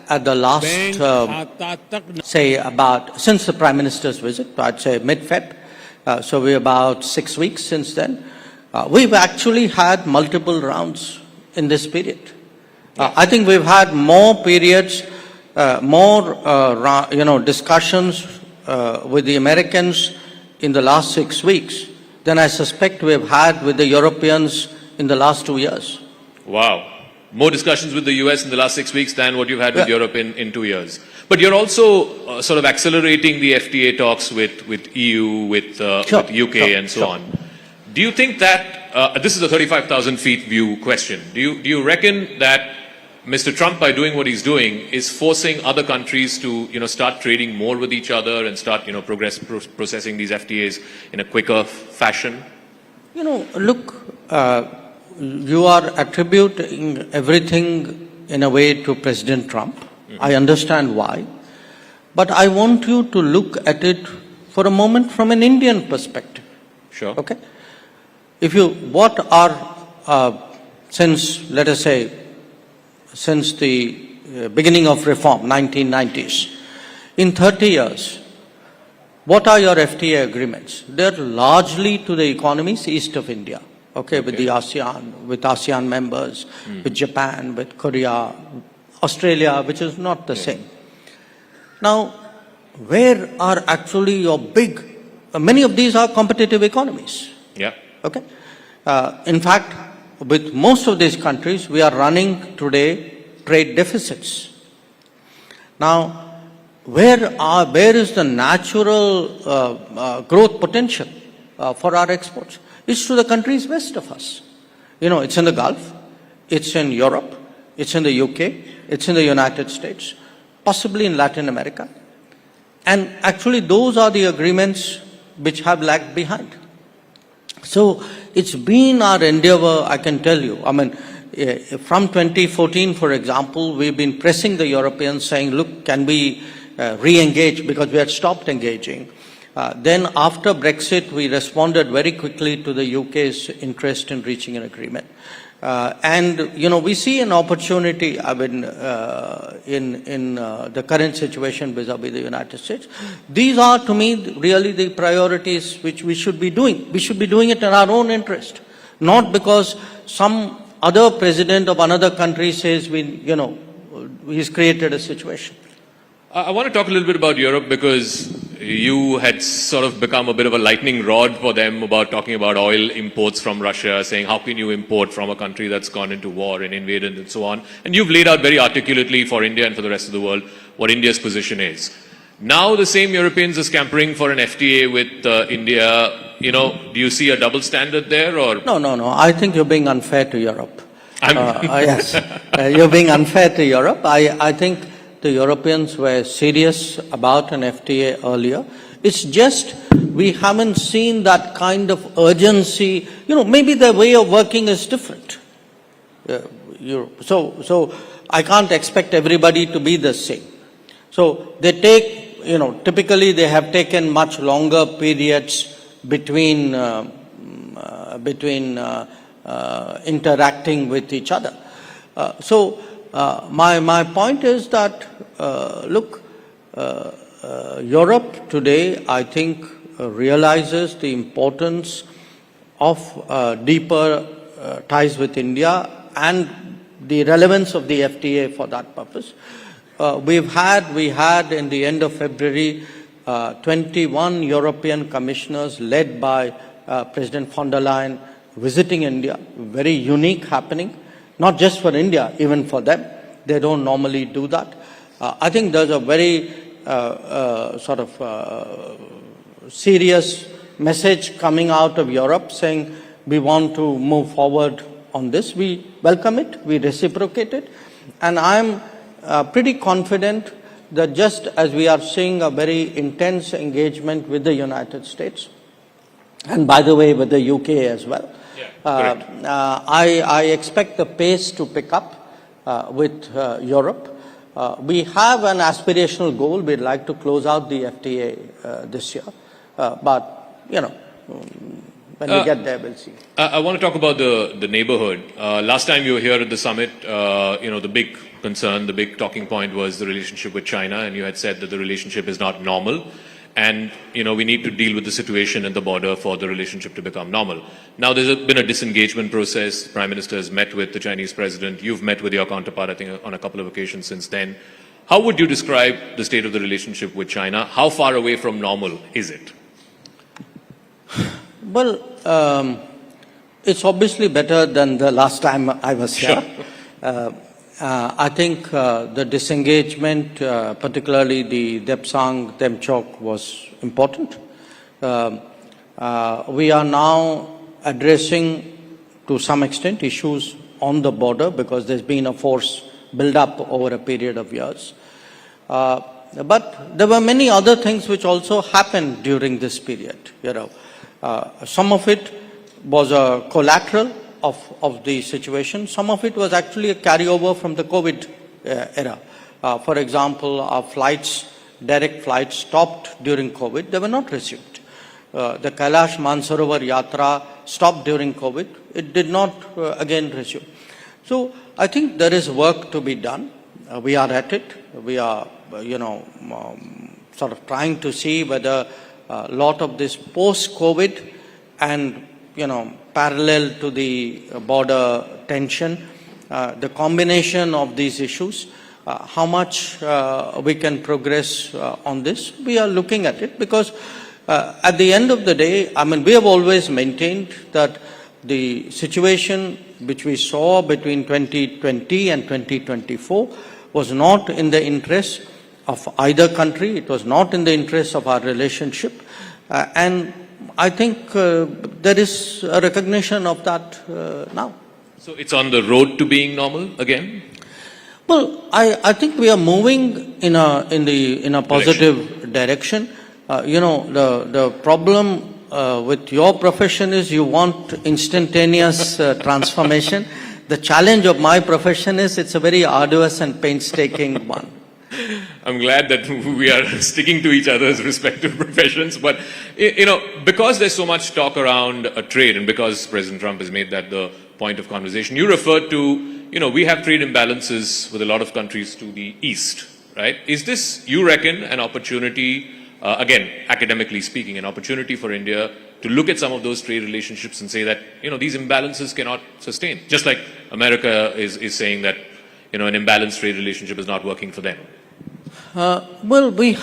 at the last, say about, since the Prime Minister's visit, I'd say mid-Feb, so we're about 6 weeks since then, we've actually had multiple rounds in this period. I think we've had more periods, discussions with the Americans in the last 6 weeks than I suspect we've had with the Europeans in the last 2 years. Wow. More discussions with the US in the last 6 weeks than what you've had with Europe in 2 years. But you're also sort of accelerating the FTA talks with EU, with UK and so on. Do you think that, this is a 35,000 feet view question, do you reckon that Mr. Trump, by doing what he's doing, is forcing other countries to, start trading more with each other and start, processing these FTAs in a quicker fashion? Look, you are attributing everything in a way to President Trump. I understand why. But I want you to look at it for a moment from an Indian perspective. Sure. Okay? Since, let us say, since the beginning of reform, 1990s, in 30 years, what are your FTA agreements? They're largely to the economies east of India. Okay, with the ASEAN members, with Japan, with Korea, Australia, which is not the same. Now, where are actually your many of these are competitive economies. Yeah. Okay. In fact, with most of these countries, we are running today trade deficits. Now, where is the natural growth potential for our exports? It's to the countries west of us. It's in the Gulf, it's in Europe, it's in the UK, it's in the United States, possibly in Latin America. And actually those are the agreements which have lagged behind. So it's been our endeavor, I can tell you. I mean, from 2014, for example, we've been pressing the Europeans saying, look, can we re-engage, because we had stopped engaging. Then after Brexit, we responded very quickly to the UK's interest in reaching an agreement. We see an opportunity, in the current situation vis-a-vis the United States. These are, to me, really the priorities which we should be doing. We should be doing it in our own interest, not because some other president of another country says he's created a situation. I want to talk a little bit about Europe, because you had sort of become a bit of a lightning rod for them about talking about oil imports from Russia, saying how can you import from a country that's gone into war and invaded and so on. And you've laid out very articulately for India and for the rest of the world what India's position is. Now the same Europeans are scampering for an FTA with India. Do you see a double standard there? Or No. I think you're being unfair to Europe. Yes, you're being unfair to Europe. I think the Europeans were serious about an FTA earlier. It's just we haven't seen that kind of urgency. Maybe their way of working is different. So I can't expect everybody to be the same. So they take, typically they have taken much longer periods between interacting with each other. My point is that, Europe today, I think, realizes the importance of deeper ties with India and the relevance of the FTA for that purpose. We had in the end of February, 21 European commissioners led by President von der Leyen visiting India, very unique happening. Not just for India, even for them. They don't normally do that. I think there's a very serious message coming out of Europe saying we want to move forward on this. We welcome it, we reciprocate it. And I'm pretty confident that just as we are seeing a very intense engagement with the United States, and by the way with the UK as well, I expect the pace to pick up with Europe. We have an aspirational goal. We'd like to close out the FTA this year. But, when we get there, we'll see. I want to talk about the neighborhood. Last time you were here at the summit, the big concern, the big talking point was the relationship with China, and you had said that the relationship is not normal. And, we need to deal with the situation at the border for the relationship to become normal. Now, there's been a disengagement process. The Prime Minister has met with the Chinese President. You've met with your counterpart, I think, on a couple of occasions since then. How would you describe the state of the relationship with China? How far away from normal is it? Well, it's obviously better than the last time I was here. Sure. I think the disengagement, particularly the Depsang-Temchok, was important. We are now addressing, to some extent, issues on the border because there's been a force build-up over a period of years. But there were many other things which also happened during this period. Some of it was a collateral of the situation. Some of it was actually a carryover from the COVID era. For example, our flights, direct flights, stopped during COVID. They were not resumed. The Kailash Mansarovar Yatra stopped during COVID. It did not again resume. So I think there is work to be done. We are at it. We are, sort of trying to see whether a lot of this post-COVID and, parallel to the border tension, the combination of these issues, how much we can progress on this. We are looking at it because at the end of the day, we have always maintained that the situation which we saw between 2020 and 2024 was not in the interest of either country. It was not in the interest of our relationship. And I think there is a recognition of that now. So it's on the road to being normal again? Well, I think we are moving in a positive direction. The problem with your profession is you want instantaneous transformation. The challenge of my profession is it's a very arduous and painstaking one. I'm glad that we are sticking to each other's respective professions. But, because there's so much talk around trade and because President Trump has made that the point of conversation, you referred to, we have trade imbalances with a lot of countries to the east, right? Is this, you reckon, an opportunity, again, academically speaking, an opportunity for India to look at some of those trade relationships and say that, these imbalances cannot sustain? Just like America is saying that, an imbalanced trade relationship is not working for them. Well, we've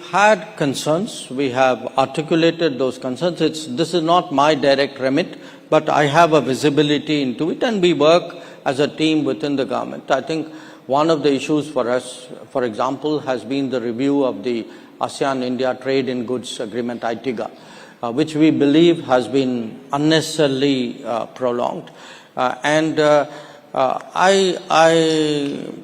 had concerns. We have articulated those concerns. This is not my direct remit, but I have a visibility into it, and we work as a team within the government. I think one of the issues for us, for example, has been the review of the ASEAN-India Trade in Goods Agreement, ITIGA, which we believe has been unnecessarily prolonged. I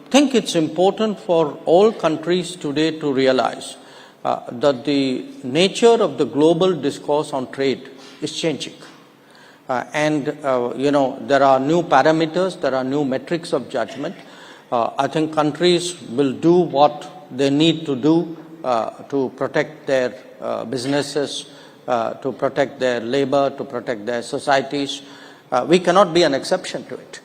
think it's important for all countries today to realize that the nature of the global discourse on trade is changing. There are new parameters, there are new metrics of judgment. I think countries will do what they need to do to protect their businesses, to protect their labor, to protect their societies. We cannot be an exception to it.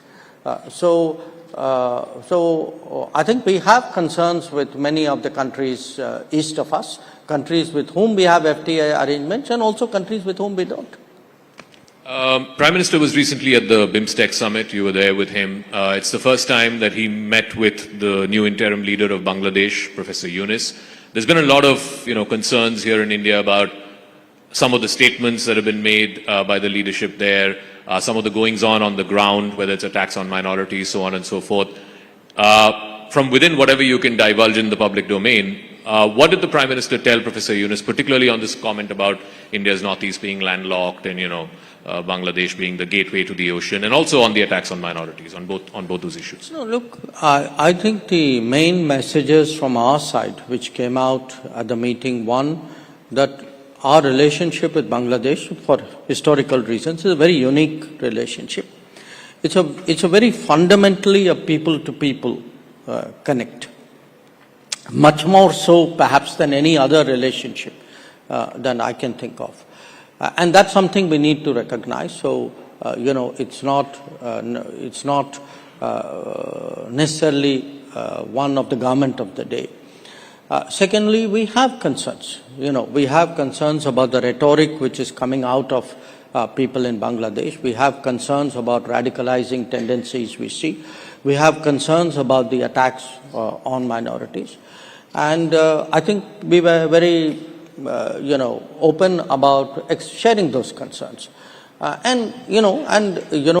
So I think we have concerns with many of the countries east of us, countries with whom we have FTA arrangements and also countries with whom we don't. Prime Minister was recently at the BIMSTEC summit. You were there with him. It's the first time that he met with the new interim leader of Bangladesh, Professor Yunus. There's been a lot of concerns here in India about some of the statements that have been made by the leadership there, some of the goings-on the ground, whether it's attacks on minorities, so on and so forth. From within whatever you can divulge in the public domain, what did the Prime Minister tell Professor Yunus, particularly on this comment about India's northeast being landlocked and, Bangladesh being the gateway to the ocean, and also on the attacks on minorities, on both those issues? No, look, I think the main messages from our side, which came out at the meeting, one, that our relationship with Bangladesh, for historical reasons, is a very unique relationship. It's a very fundamentally a people-to-people connect. Much more so, perhaps, than any other relationship than I can think of. And that's something we need to recognize. So, it's not necessarily one of the government of the day. Secondly, we have concerns. We have concerns about the rhetoric which is coming out of people in Bangladesh. We have concerns about radicalizing tendencies we see. We have concerns about the attacks on minorities. And I think we were very, open about sharing those concerns.